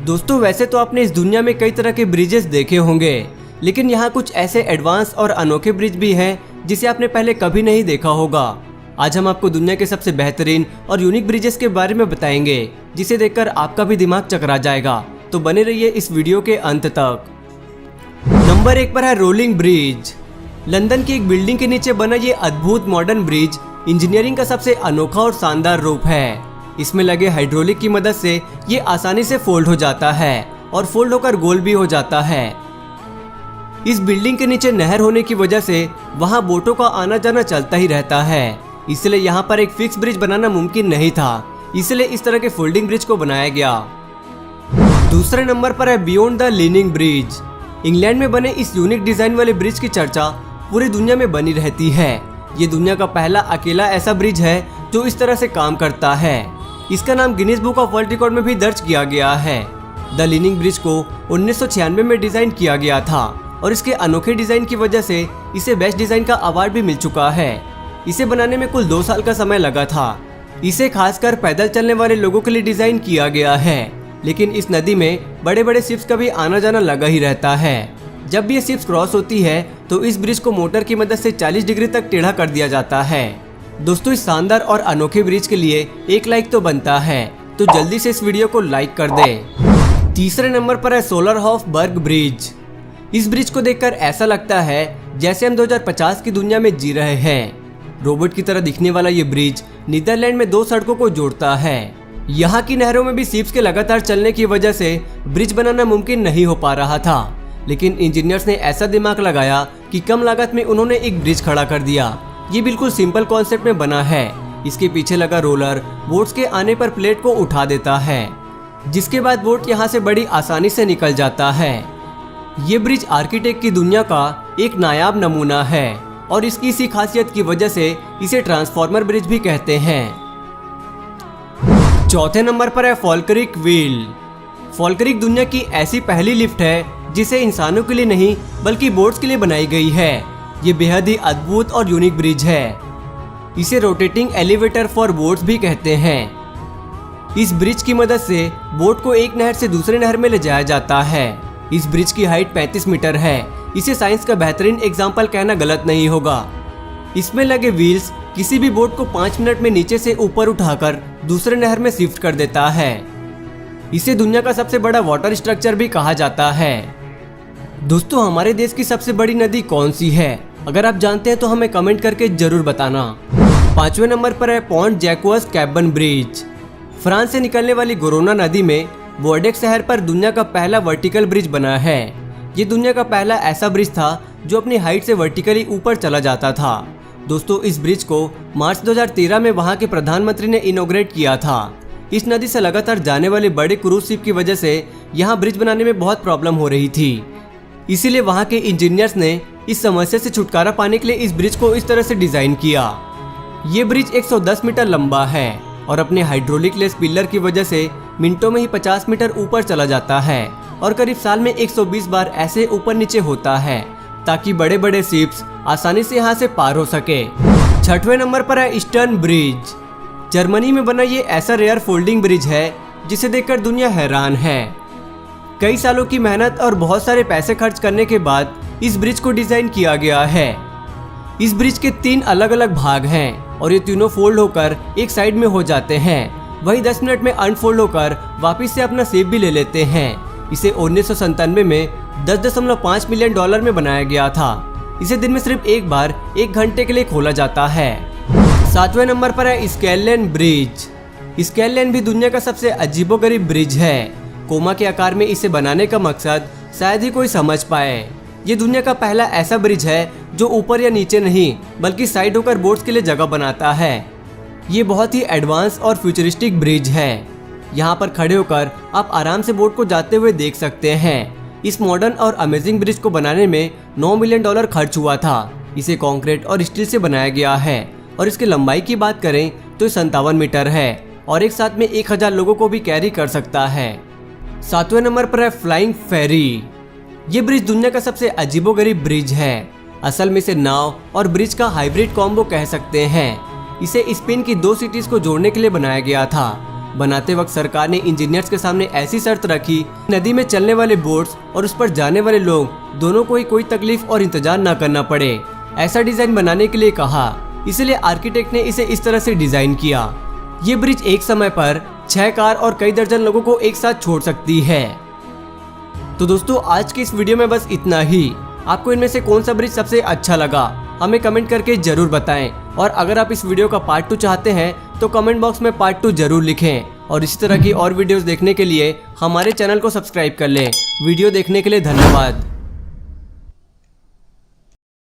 दोस्तों वैसे तो आपने इस दुनिया में कई तरह के ब्रिजेस देखे होंगे, लेकिन यहाँ कुछ ऐसे एडवांस और अनोखे ब्रिज भी हैं जिसे आपने पहले कभी नहीं देखा होगा। आज हम आपको दुनिया के सबसे बेहतरीन और यूनिक ब्रिजेस के बारे में बताएंगे, जिसे देखकर आपका भी दिमाग चकरा जाएगा। तो बने रहिए इस वीडियो के अंत तक। नंबर 1 पर है रोलिंग ब्रिज। लंदन की एक बिल्डिंग के नीचे बना ये अद्भुत मॉडर्न ब्रिज इंजीनियरिंग का सबसे अनोखा और शानदार रूप है। इसमें लगे हाइड्रोलिक की मदद से ये आसानी से फोल्ड हो जाता है और फोल्ड होकर गोल भी हो जाता है। इस बिल्डिंग के नीचे नहर होने की वजह से वहां बोटों का आना जाना चलता ही रहता है, इसलिए यहाँ पर एक फिक्स ब्रिज बनाना मुमकिन नहीं था, इसलिए इस तरह के फोल्डिंग ब्रिज को बनाया गया। दूसरे नंबर पर है beyond the leaning bridge. England में बने इस यूनिक डिजाइन वाले ब्रिज की चर्चा पूरी दुनिया में बनी रहती है। ये दुनिया का पहला अकेला ऐसा ब्रिज है जो इस तरह से काम करता है। इसका नाम Guinness book of world record में भी दर्ज किया गया है। द लीनिंग ब्रिज को 1996 में डिजाइन किया गया था और इसके अनोखे डिजाइन की वजह से इसे बेस्ट डिजाइन का अवार्ड भी मिल चुका है। इसे बनाने में कुल 2 साल का समय लगा था। इसे खासकर पैदल चलने वाले लोगों के लिए डिजाइन किया गया है, लेकिन इस नदी में बड़े बड़े शिप्स का भी आना जाना लगा ही रहता है। जब भी ये शिप्स क्रॉस होती है तो इस ब्रिज को मोटर की मदद से 40 डिग्री तक टेढ़ा कर दिया जाता है। दोस्तों इस शानदार और अनोखे ब्रिज के लिए एक लाइक तो बनता है, तो जल्दी से इस वीडियो को लाइक कर दें। तीसरे नंबर पर है सोलरहोफबर्ग ब्रिज। इस ब्रिज को देखकर ऐसा लगता है जैसे हम 2050 की दुनिया में जी रहे हैं। रोबोट की तरह दिखने वाला ये ब्रिज नीदरलैंड में 2 सड़कों को जोड़ता है। यहाँ की नहरों में भी शिप्स के लगातार चलने की वजह से ब्रिज बनाना मुमकिन नहीं हो पा रहा था, लेकिन इंजीनियर्स ने ऐसा दिमाग लगाया कि कम लागत में उन्होंने एक ब्रिज खड़ा कर दिया। ये बिल्कुल सिंपल कॉन्सेप्ट में बना है। इसके पीछे लगा रोलर बोट्स के आने पर प्लेट को उठा देता है, जिसके बाद बोट यहाँ से बड़ी आसानी से निकल जाता है। ये ब्रिज आर्किटेक्ट की दुनिया का एक नायाब नमूना है और इसकी इसी खासियत की वजह से इसे ट्रांसफॉर्मर ब्रिज भी कहते हैं। चौथे नंबर पर है फॉल्करिक व्हील। फॉल्करिक दुनिया की ऐसी पहली लिफ्ट है जिसे इंसानों के लिए नहीं बल्कि बोट्स के लिए बनाई गई है। ये बेहद ही अद्भुत और यूनिक ब्रिज है। इसे रोटेटिंग एलिवेटर फॉर बोट्स भी कहते हैं। इस ब्रिज की मदद से बोट को एक नहर से दूसरे नहर में ले जाया जाता है। इस ब्रिज की हाइट 35 मीटर है। इसे साइंस का बेहतरीन एग्जाम्पल कहना गलत नहीं होगा। इसमें लगे व्हील्स किसी भी बोट को 5 मिनट में नीचे से ऊपर उठाकर दूसरे नहर में शिफ्ट कर देता है। इसे दुनिया का सबसे बड़ा वाटर स्ट्रक्चर भी कहा जाता है। दोस्तों हमारे देश की सबसे बड़ी नदी कौन सी है? अगर आप जानते हैं तो हमें कमेंट करके जरूर बताना। 5वें नंबर पर है पॉन्ट जैक्वस कैबन ब्रिज। फ्रांस से निकलने वाली गोरोना नदी में बोर्डेक्स शहर पर दुनिया का पहला वर्टिकल ब्रिज बना है। ये दुनिया का पहला ऐसा ब्रिज था जो अपनी हाइट से वर्टिकली ऊपर चला जाता था। दोस्तों इस ब्रिज को मार्च 2013 में वहां के प्रधानमंत्री ने इनॉग्रेट किया था। इस नदी से लगातार जाने वाले बड़े क्रूज शिप की वजह से यहाँ ब्रिज बनाने में बहुत प्रॉब्लम हो रही थी, इसीलिए वहां के इंजीनियर्स ने इस समस्या से छुटकारा पाने के लिए इस ब्रिज को इस तरह से डिजाइन किया। ये ब्रिज 110 मीटर लंबा है और अपने हाइड्रोलिक लेस पिलर की वजह से मिनटों में ही 50 मीटर ऊपर चला जाता है और करीब साल में 120 बार ऐसे ऊपर नीचे होता है, ताकि बड़े बड़े शिप्स आसानी से यहाँ से पार हो सके। 6वें नंबर पर है ईस्टर्न ब्रिज। जर्मनी में बना ये ऐसा रेयर फोल्डिंग ब्रिज है जिसे देखकर दुनिया हैरान है। कई सालों की मेहनत और बहुत सारे पैसे खर्च करने के बाद इस ब्रिज को डिजाइन किया गया है। इस ब्रिज के 3 अलग अलग भाग हैं और ये तीनों फोल्ड होकर एक साइड में हो जाते हैं। वही 10 मिनट में अनफोल्ड होकर वापस से अपना शेप भी ले लेते हैं। इसे 1997 में $10.5 मिलियन में बनाया गया था। इसे दिन में सिर्फ एक बार 1 घंटे के लिए खोला जाता है। 7वें नंबर पर है स्केललेन ब्रिज। स्केललेन भी दुनिया का सबसे अजीबोगरीब ब्रिज है। कोमा के आकार में इसे बनाने का मकसद शायद ही कोई समझ पाए। ये दुनिया का पहला ऐसा ब्रिज है जो ऊपर या नीचे नहीं बल्कि साइड होकर बोट्स के लिए जगह बनाता है। ये बहुत ही एडवांस और फ्यूचरिस्टिक ब्रिज है। यहाँ पर खड़े होकर आप आराम से बोट को जाते हुए देख सकते हैं। इस मॉडर्न और अमेजिंग ब्रिज को बनाने में $9 मिलियन खर्च हुआ था। इसे कंक्रीट और स्टील से बनाया गया है और इसकी लंबाई की बात करें तो 57 मीटर है और एक साथ में 1000 लोगों को भी कैरी कर सकता है। 7वें नंबर पर है फ्लाइंग फेरी। ये ब्रिज दुनिया का सबसे अजीबोगरीब ब्रिज है। असल में इसे नाव और ब्रिज का हाइब्रिड कॉम्बो कह सकते हैं। इसे स्पेन की 2 सिटीज को जोड़ने के लिए बनाया गया था। बनाते वक्त सरकार ने इंजीनियर्स के सामने ऐसी शर्त रखी, नदी में चलने वाले बोट्स और उस पर जाने वाले लोग दोनों को ही कोई तकलीफ और इंतजार न करना पड़े। ऐसा डिजाइन बनाने के लिए कहा, इसलिए आर्किटेक्ट ने इसे इस तरह से डिजाइन किया। ये ब्रिज एक समय पर 6 कार और कई दर्जन लोगों को एक साथ छोड़ सकती है। तो दोस्तों आज की इस वीडियो में बस इतना ही। आपको इनमें से कौन सा ब्रिज सबसे अच्छा लगा हमें कमेंट करके जरूर बताएं। और अगर आप इस वीडियो का पार्ट 2 चाहते हैं तो कमेंट बॉक्स में पार्ट 2 जरूर लिखें। और इसी तरह की और वीडियोस देखने के लिए हमारे चैनल को सब्सक्राइब कर लें। वीडियो देखने के लिए धन्यवाद।